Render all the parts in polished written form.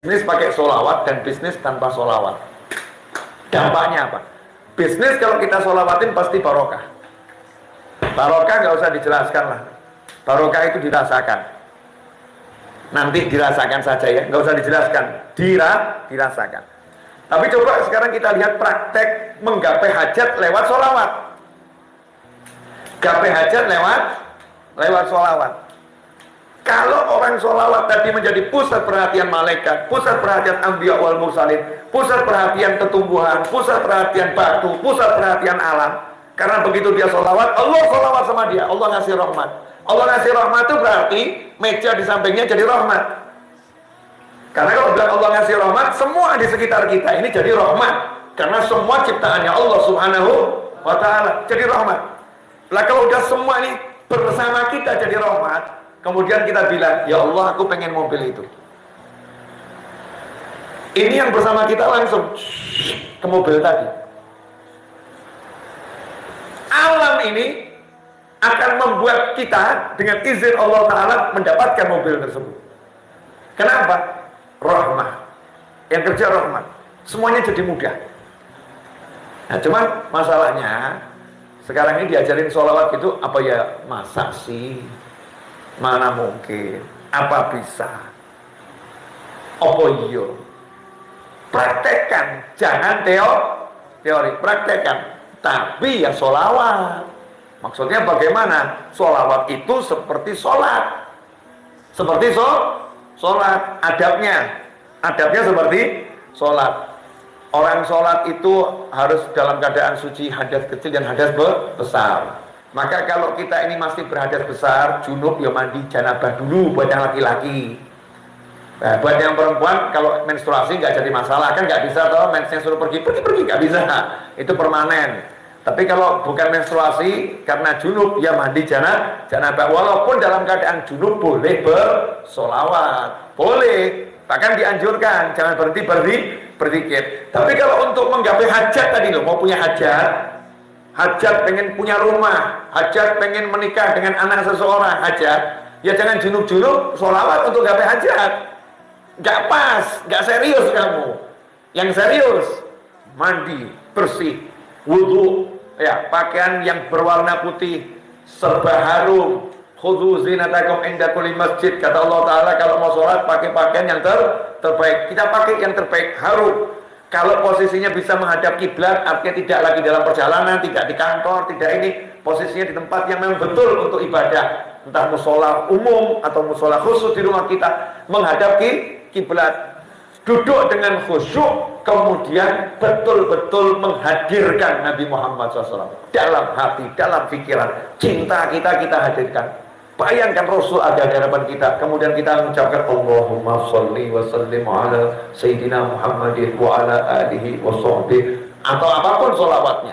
Bisnis pakai sholawat dan bisnis tanpa sholawat. Dampaknya apa? Bisnis kalau kita sholawatin pasti barokah. Barokah nggak usah dijelaskan lah. Barokah itu dirasakan. Nanti dirasakan saja ya, nggak usah dijelaskan. Dirasakan. Tapi coba sekarang kita lihat praktek menggapai hajat lewat sholawat. Gapai hajat lewat sholawat. Kalau orang sholawat tadi menjadi pusat perhatian malaikat, pusat perhatian anbiya wal mursalin, pusat perhatian tumbuhan, pusat perhatian batu, pusat perhatian alam. Karena begitu dia sholawat, Allah sholawat sama dia, Allah ngasih rahmat. Allah ngasih rahmat itu berarti meja di sampingnya jadi rahmat. Karena kalau bilang Allah ngasih rahmat, semua di sekitar kita ini jadi rahmat. Karena semua ciptaannya Allah subhanahu wa ta'ala jadi rahmat. Lah kalau udah semua ini bersama kita jadi rahmat, kemudian kita bilang, ya Allah aku pengen mobil itu. Ini yang bersama kita langsung ke mobil tadi. Alam ini akan membuat kita dengan izin Allah Ta'ala mendapatkan mobil tersebut. Kenapa? Rahmah. Yang kerja rahmat. Semuanya jadi mudah. Nah cuman masalahnya sekarang ini diajarin sholawat gitu, apa ya, masa sih? Mana mungkin? Apa bisa? Apa iya? Praktekkan, jangan teori, praktekkan. Tapi ya sholawat. Maksudnya bagaimana? Sholawat itu seperti sholat. Seperti sholat. Adabnya seperti sholat. Orang sholat itu harus dalam keadaan suci, hadas kecil dan hadas besar. Maka kalau kita ini masih berhadas besar, junub ya mandi janabah dulu buat yang laki-laki. Nah, buat yang perempuan kalau menstruasi nggak jadi masalah, kan nggak bisa toh mensnya suruh pergi nggak bisa, itu permanen. Tapi kalau bukan menstruasi karena junub ya mandi janabah. Walaupun dalam keadaan junub boleh bersolawat, boleh, bahkan dianjurkan jangan berhenti berzikir. Tapi kalau untuk menggapai hajat tadi loh, mau punya hajat pengen punya rumah, hajat pengen menikah dengan anak seseorang, hajat, ya jangan junub-junub sholawat untuk gapai hajat. Gak pas, gak serius kamu. Yang serius, mandi, bersih, wudhu, ya, pakaian yang berwarna putih, serba harum, khudhu zinatakum inda kulli masjid. Kata Allah Ta'ala kalau mau sholat pakai pakaian yang terbaik. Kita pakai yang terbaik, harum. Kalau posisinya bisa menghadap kiblat, artinya tidak lagi dalam perjalanan, tidak di kantor, tidak ini, posisinya di tempat yang memang betul untuk ibadah, entah musola umum atau musola khusus di rumah kita, menghadap kiblat, duduk dengan khusyuk, kemudian betul-betul menghadirkan Nabi Muhammad SAW dalam hati, dalam pikiran, cinta kita hadirkan. Bayangkan Rasul ada di hadapan kita, kemudian kita mengucapkan Allahumma sholli wa sallim ala Sayyidina Muhammadin wa ala alihi wa sahbihi, atau apapun sholawatnya,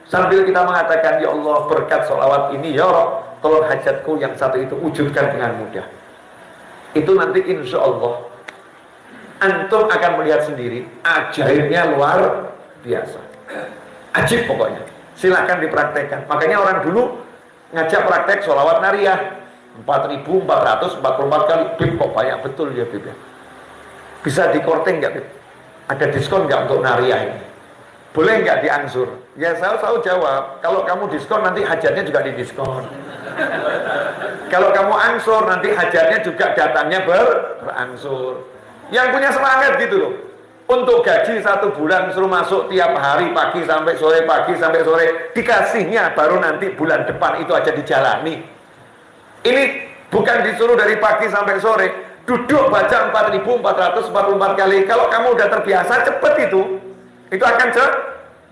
sambil kita mengatakan, ya Allah berkat sholawat ini ya Rabb, tolong hajatku yang satu itu wujudkan dengan mudah. Itu nanti insya Allah antum akan melihat sendiri, ajaibnya luar biasa, ajib pokoknya. Silahkan dipraktekkan. Makanya orang dulu ngajak praktek sholawat nariyah 4.444 kali. Bib, kok banyak betul ya Bib ya. Bisa dikorting nggak Bib? Ada diskon nggak untuk nariyah ini? Boleh nggak diangsur? Ya saya selalu jawab, kalau kamu diskon nanti hajatnya juga didiskon. Kalau kamu angsur nanti hajatnya juga datangnya berangsur. Yang punya semangat gitu loh, untuk gaji 1 bulan suruh masuk tiap hari pagi sampai sore, dikasihnya baru nanti bulan depan itu aja dijalani. Ini bukan disuruh dari pagi sampai sore, duduk baca 4.444 kali. Kalau kamu udah terbiasa, cepet itu akan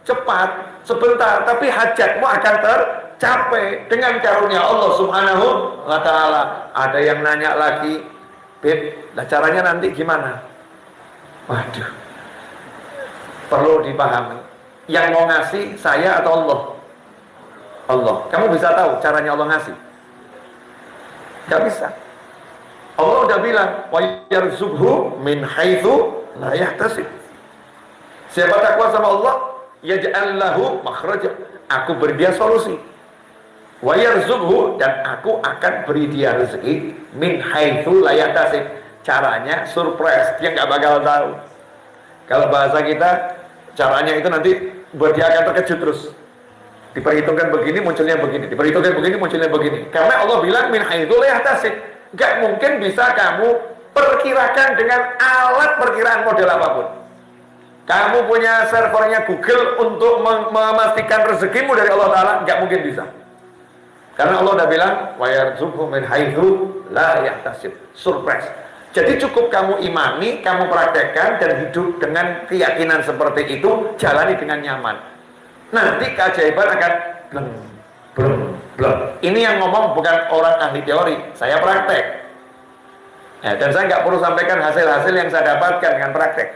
cepat, sebentar, tapi hajatmu akan tercapai dengan karunia Allah Subhanahu wa Ta'ala. Ada yang nanya lagi, Beb, nah caranya nanti gimana? Waduh, perlu dipahami, yang mau ngasih saya atau Allah? Allah. Kamu bisa tahu caranya Allah ngasih? Gak bisa. Allah udah bilang, wa yarzuqhu min haitsu la yahtasib. Siapa takwa sama Allah, yaj'al lahu makhraja. Aku beri dia solusi. Wa yarzuqhu, dan aku akan beri dia rezeki min haitsu la yahtasib. caranya surprise, dia nggak bakal tahu. Kalau bahasa kita, caranya itu nanti buat dia akan terkejut terus. Diperhitungkan begini, munculnya begini. Diperhitungkan begini, munculnya begini. Karena Allah bilang min haitsu la yahtasib. Nggak mungkin bisa kamu perkirakan dengan alat perkiraan model apapun. Kamu punya servernya Google untuk memastikan rezekimu dari Allah Ta'ala, nggak mungkin bisa. Karena Allah udah bilang wa yarzuqhu min haitsu la yahtasib. Surprise. Jadi cukup kamu imani, kamu praktekkan dan hidup dengan keyakinan seperti itu, jalani dengan nyaman. Nanti keajaiban akan bleng, bleng, bleng. Ini yang ngomong bukan orang ahli teori, saya praktek. Dan saya nggak perlu sampaikan hasil-hasil yang saya dapatkan dengan praktek.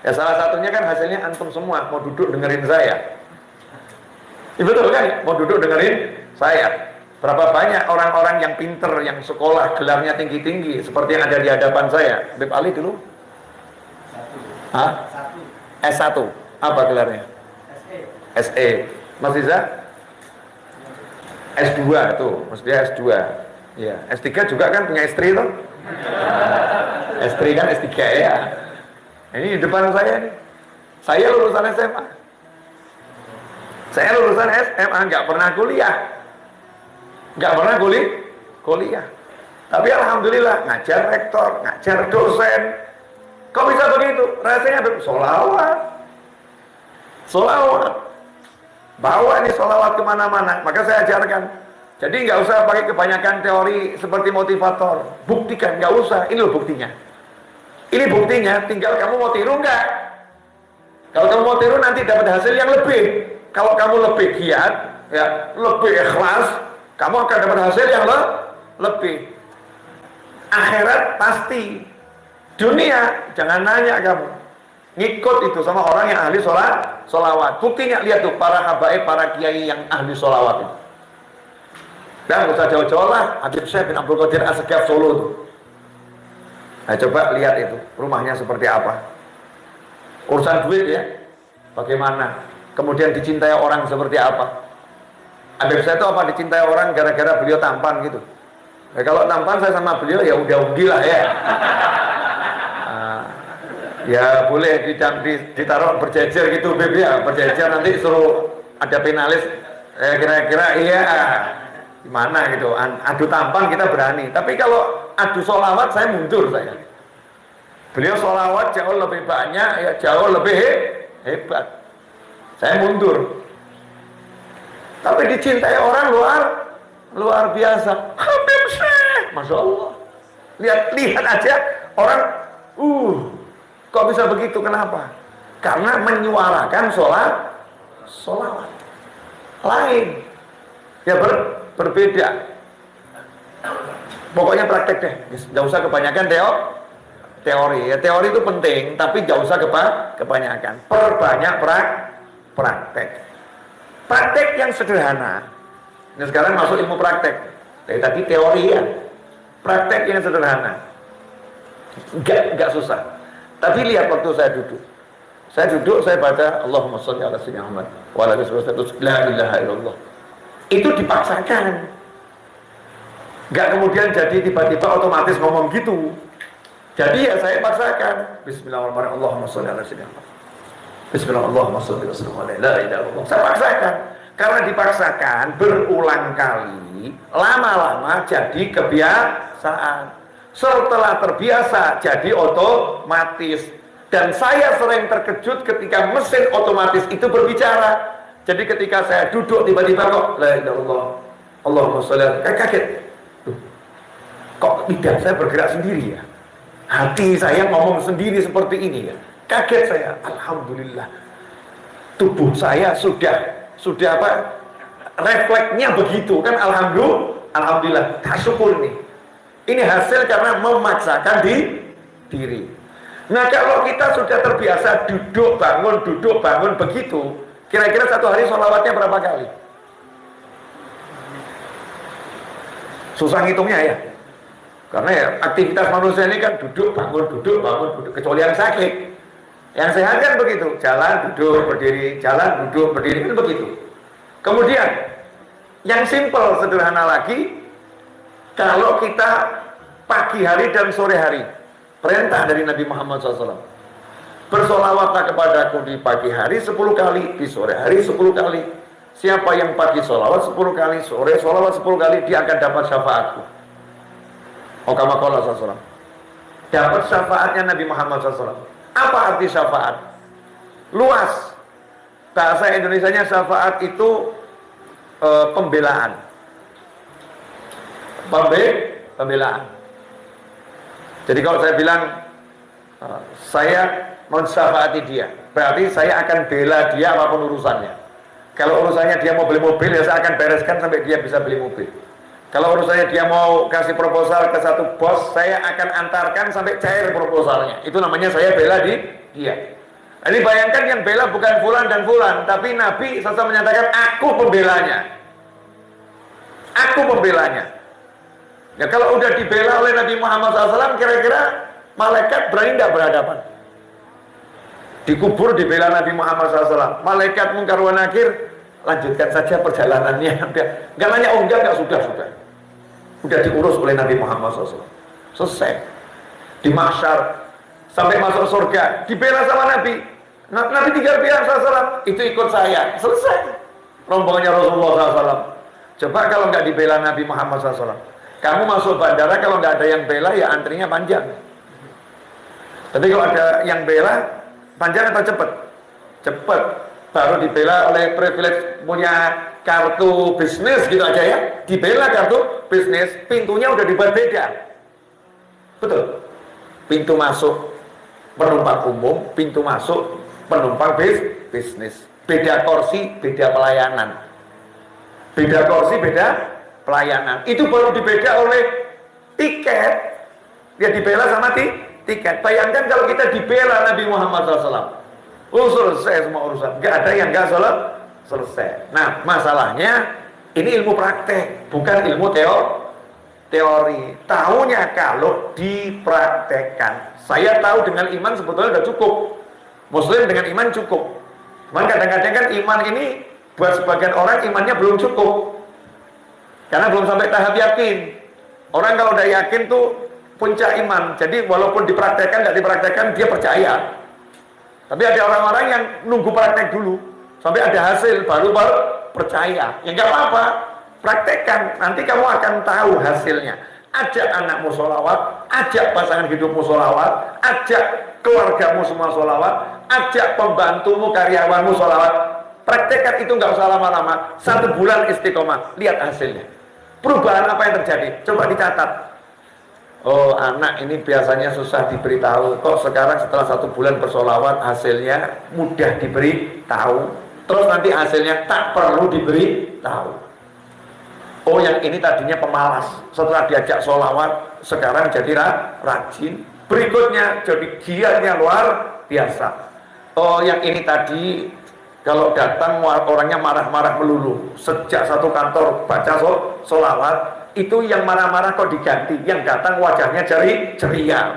Ya salah satunya kan hasilnya antum semua mau duduk dengerin saya. Ya, betul kan? Mau duduk dengerin saya. Berapa banyak orang-orang yang pinter, yang sekolah gelarnya tinggi-tinggi seperti yang ada di hadapan saya. Beb Ali dulu? Hah? S1. Apa gelarnya? SE. Mas Iza? S2 tuh, maksudnya S2. Ya, S3 juga kan punya istri tuh. S3 kan S3 ya. Ini di depan saya nih. Saya lulusan SMA. Saya lulusan SMA, nggak pernah kuliah. Nggak pernah kuliah. Tapi alhamdulillah ngajar rektor, ngajar dosen. Kok bisa begitu? Rasanya solawat. Bawa nih solawat kemana-mana. Maka saya ajarkan. Jadi nggak usah pakai kebanyakan teori seperti motivator. Buktikan, nggak usah. Ini loh buktinya. Ini buktinya. Tinggal kamu mau tiru nggak? Kalau kamu mau tiru nanti dapat hasil yang lebih. Kalau kamu lebih giat, ya lebih ikhlas, kamu akan dapat hasil yang lebih. Akhirat pasti. Dunia jangan nanya kamu. Ngikut itu sama orang yang ahli solawat. Buktinya lihat tuh para habaib, para kiai yang ahli solawat itu. Dan nggak usah jauh-jauh lah. Habib Syekh bin Abdul Qadir As-Segaf Solo tuh. Nah coba lihat itu rumahnya seperti apa. Urusan duit ya, bagaimana? Kemudian dicintai orang seperti apa? Habib Syekh itu apa dicintai orang gara-gara beliau tampan gitu. Ya, kalau tampan saya sama beliau ya udah lah ya. Ya boleh ditaruh berjejer gitu Beb ya, berjejer nanti suruh ada finalis kira-kira iya gimana gitu, adu tampan kita berani, tapi kalau adu solawat saya mundur saya. Beliau solawat jauh lebih banyak ya, jauh lebih hebat, saya mundur. Tapi dicintai orang luar biasa. Habib Syekh, Masya Allah, lihat aja orang kok bisa begitu? Kenapa? Karena menyuarakan solawat lain. Ya berbeda. Pokoknya praktek deh. Gak usah kebanyakan teori. Ya teori itu penting, tapi gak usah kebanyakan. Perbanyak praktek. Praktek yang sederhana. Ini sekarang masuk ilmu praktek. Dari tadi teori ya. Praktek yang sederhana. Gak susah. Tapi lihat waktu saya duduk, saya baca Allahumma sholli ala sayyidina Muhammad wa ala alihi wasallam, la ilaha illallah. Itu dipaksakan. Enggak kemudian jadi tiba-tiba otomatis ngomong gitu. Jadi ya saya paksakan. Bismillahirrahmanirrahim. Allahumma sholli ala sayyidina Muhammad. Bismillahirrahmanirrahim. La ilaha illallah. Saya paksakan. Karena dipaksakan berulang kali, lama-lama jadi kebiasaan. Setelah terbiasa jadi otomatis. Dan saya sering terkejut ketika mesin otomatis itu berbicara. Jadi ketika saya duduk tiba-tiba kok la ilaha illallah Allahumma sholli kaget. Kok tidak saya bergerak sendiri ya? Hati saya ngomong sendiri seperti ini ya. Kaget saya. Alhamdulillah. Tubuh saya sudah apa? Refleksnya begitu kan, alhamdulillah. Syukur nih. Ini hasil karena memaksakan diri. Nah kalau kita sudah terbiasa duduk bangun begitu, kira-kira satu hari sholawatnya berapa kali? Susah ngitungnya ya. Karena ya aktivitas manusia ini kan duduk bangun, kecuali yang sakit. Yang sehat kan begitu, jalan duduk berdiri, jalan duduk berdiri, kan begitu. Kemudian yang simpel sederhana lagi, kalau kita pagi hari dan sore hari. Perintah dari Nabi Muhammad SAW. Bersolawatlah kepadaku di pagi hari 10 kali, di sore hari 10 kali. Siapa yang pagi solawat 10 kali, sore solawat 10 kali, dia akan dapat syafaatku. Kama qala SAW. Dapat syafaatnya Nabi Muhammad SAW. Apa arti syafaat? Luas. Bahasa Indonesianya syafaat itu pembelaan. Pembelaan. Jadi kalau saya bilang saya mensyafaati dia, berarti saya akan bela dia apapun urusannya. Kalau urusannya dia mau beli mobil, ya saya akan bereskan sampai dia bisa beli mobil. Kalau urusannya dia mau kasih proposal ke satu bos, saya akan antarkan sampai cair proposalnya. Itu namanya saya bela dia. Ini bayangkan yang bela bukan fulan dan fulan, tapi Nabi SAW menyatakan aku pembelanya. Aku pembelanya. Ya kalau udah dibela oleh Nabi Muhammad SAW, kira-kira malaikat berani tidak berhadapan? Dikubur dibela Nabi Muhammad SAW, malaikat Munkar wa Nakir, lanjutkan saja perjalanannya. Enggak nanya, oh enggak, sudah. Udah diurus oleh Nabi Muhammad SAW. Selesai. Di mahsyar, sampai masuk surga, dibela sama Nabi. Nabi tinggal bilang SAW, itu ikut saya. Selesai. Rombongannya Rasulullah SAW. Coba kalau nggak dibela Nabi Muhammad SAW. Kamu masuk bandara, kalau nggak ada yang bela, ya antrinya panjang. Tapi kalau ada yang bela, panjang atau cepat? Cepat. Baru dibela oleh privilege punya kartu bisnis gitu aja ya. Dibela kartu bisnis, pintunya udah dibuat beda. Betul. Pintu masuk penumpang umum, pintu masuk penumpang bisnis. Beda kursi, beda pelayanan. Beda kursi, beda pelayanan. Itu baru dibeda oleh tiket. Dia dibela sama tiket. Bayangkan kalau kita dibela Nabi Muhammad SAW. Selesai semua urusan. Gak ada yang gak selesai. Nah, masalahnya ini ilmu praktek, bukan ilmu teori. Tahunya kalau dipraktekkan. Saya tahu dengan iman sebetulnya sudah cukup. Muslim dengan iman cukup. Cuman kadang-kadang kan iman ini buat sebagian orang imannya belum cukup. Karena belum sampai tahap yakin. Orang kalau udah yakin tuh puncak iman. Jadi walaupun dipraktekkan, tidak dipraktekkan, dia percaya. Tapi ada orang-orang yang nunggu praktek dulu sampai ada hasil baru percaya. Ya nggak apa-apa, praktekkan. Nanti kamu akan tahu hasilnya. Ajak anakmu sholawat, ajak pasangan hidupmu sholawat, ajak keluargamu semua sholawat, ajak pembantumu, karyawanmu sholawat. Praktekkan itu nggak usah lama-lama. 1 bulan istiqomah, lihat hasilnya. Perubahan apa yang terjadi? Coba dicatat. Oh, anak ini biasanya susah diberitahu. Kok sekarang setelah 1 bulan bersolawat hasilnya mudah diberitahu. Terus nanti hasilnya tak perlu diberitahu. Oh, yang ini tadinya pemalas. Setelah diajak solawat, sekarang jadi rajin. Berikutnya jadi giatnya luar biasa. Oh, yang ini tadi kalau datang orangnya marah-marah melulu. Sejak satu kantor baca solawat, itu yang marah-marah kok diganti. Yang datang wajahnya ceria,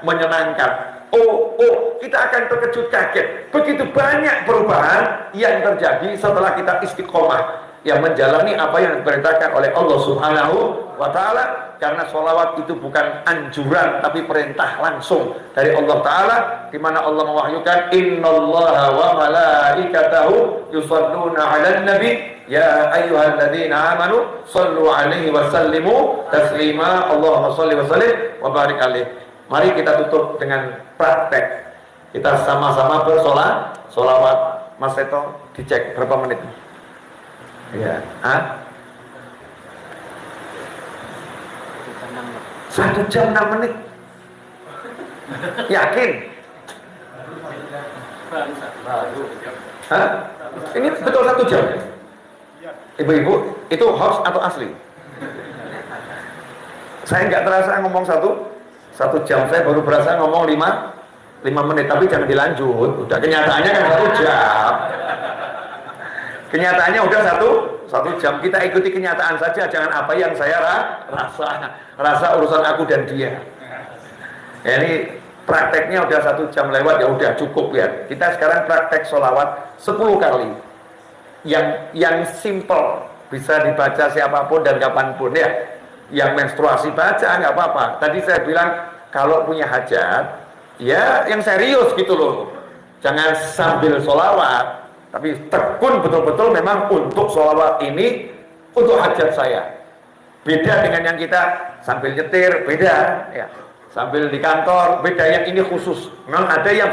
menyenangkan. Oh, kita akan terkejut kaget. Begitu banyak perubahan yang terjadi setelah kita istiqomah, yang menjalani apa yang diperintahkan oleh Allah Subhanahu wa Ta'ala. Karena sholawat itu bukan anjuran tapi perintah langsung dari Allah Ta'ala, di mana Allah mewahyukan innallaha wa malaikatahu yusholluna 'alan nabi ya ayyuhalladzina amanu shallu 'alaihi wa sallimu taslima. Allahumma shalli wa sallim wa barik alaihi. Mari kita tutup dengan praktek. Kita sama-sama bersolawat. Mas Seto, dicek berapa menit? Ya, 1 jam 6 menit. Yakin? Ini betul 1 jam? Ibu-ibu, itu hoax atau asli? Saya nggak terasa ngomong 1 jam. Saya baru berasa ngomong 5 menit. Tapi jangan dilanjut. Udah kenyataannya kan 1 jam. Kenyataannya udah 1 jam. Kita ikuti kenyataan saja, jangan apa yang saya rasa urusan aku dan dia. Ya, ini prakteknya udah 1 jam lewat, ya udah cukup ya. Kita sekarang praktek sholawat 10 kali. Yang simple, bisa dibaca siapapun dan kapanpun ya. Yang menstruasi baca, nggak apa-apa. Tadi saya bilang kalau punya hajat, ya yang serius gitu loh. Jangan sambil sholawat, tapi tekun betul-betul memang untuk sholawat ini untuk hajat saya. Beda dengan yang kita sambil nyetir, beda ya. Sambil di kantor, beda. Yang ini khusus. Memang ada yang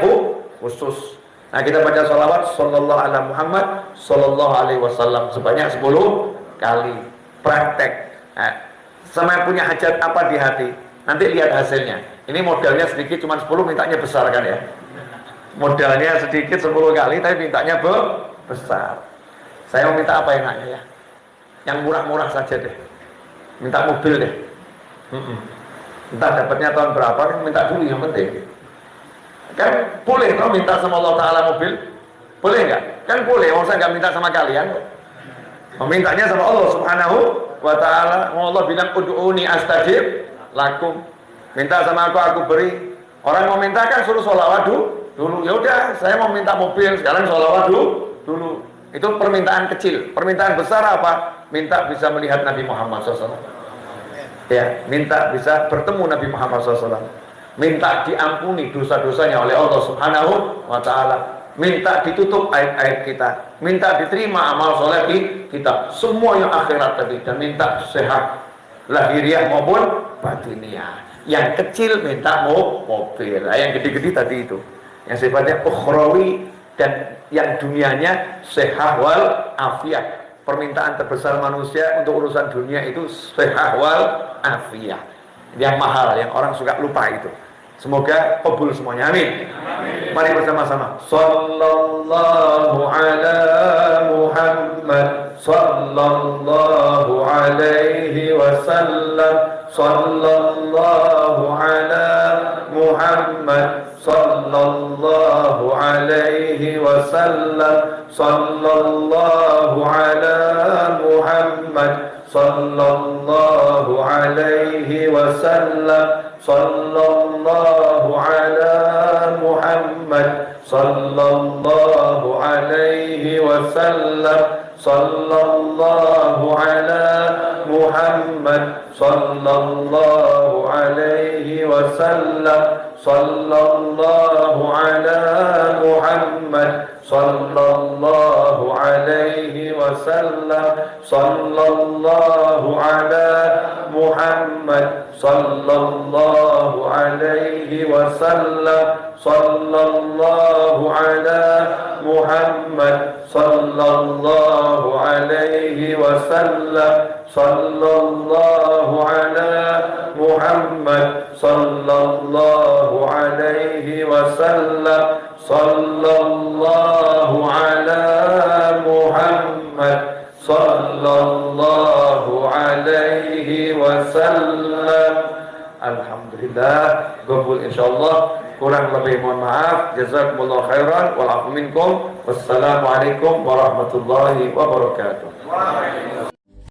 khusus. Nah, kita baca sholawat sallallahu ala Muhammad sallallahu alaihi wasallam sebanyak 10 kali. Praktek. Nah, sama punya hajat apa di hati, nanti lihat hasilnya. Ini modalnya sedikit, cuma 10, mintanya besar kan ya. Modalnya sedikit 10 kali, tapi mintanya besar. Saya mau minta apa enaknya ya? Yang murah-murah saja deh. Minta mobil deh. Entah dapatnya tahun berapa, kan minta dulu yang penting. Kan boleh kalau minta sama Allah Ta'ala mobil? Boleh nggak? Kan boleh, orang saya nggak minta sama kalian. Memintanya sama Allah Subhanahu wa Ta'ala. Allah bilang ud'uni astajib lakum. Minta sama aku beri. Orang mau minta kan suruh sholawat dulu. Ya udah, saya mau minta mobil, sekarang sholawat dulu. Itu permintaan kecil. Permintaan besar apa? Minta bisa melihat Nabi Muhammad SAW. Ya, minta bisa bertemu Nabi Muhammad SAW. Minta diampuni dosa-dosanya oleh Allah Subhanahu wa Ta'ala. Minta ditutup aib-aib kita, minta diterima amal soleh kita, semua yang akhirat tadi, dan minta sehat lahiriah maupun batiniah. Yang kecil minta mobil, yang gede-gede tadi itu, yang sifatnya ukhrawi, dan yang dunianya sehat wal afiat. Permintaan terbesar manusia untuk urusan dunia itu sehat wal afiat, yang mahal, yang orang suka lupa itu. Semoga kabul semuanya, amin. Mari bersama-sama. Sallallahu ala Muhammad, sallallahu alaihi wasallam, sallallahu ala Muhammad, sallallahu alaihi wasallam, sallallahu ala Muhammad, sallallahu alaihi wasallam, sallallahu ala Muhammad, sallallahu alaihi wasallam, sallallahu ala Muhammad, sallallahu alaihi wasallam, sallallahu ala Muhammad, sallallahu alaihi wasallam, sallallahu ala Muhammad, sallallahu alaihi wasallam, sallallahu ala Muhammad, sallallahu alaihi wasallam, sallallahu ala Muhammad, sallallahu alaihi wasallam, sallallahu ala Muhammad, sallallahu alaihi wasallam. Alhamdulillah, qabul insyaallah. Kurang lebih mohon maaf. Jazakumullah khairan wal afu minkum. Wassalamualaikum warahmatullahi wabarakatuh.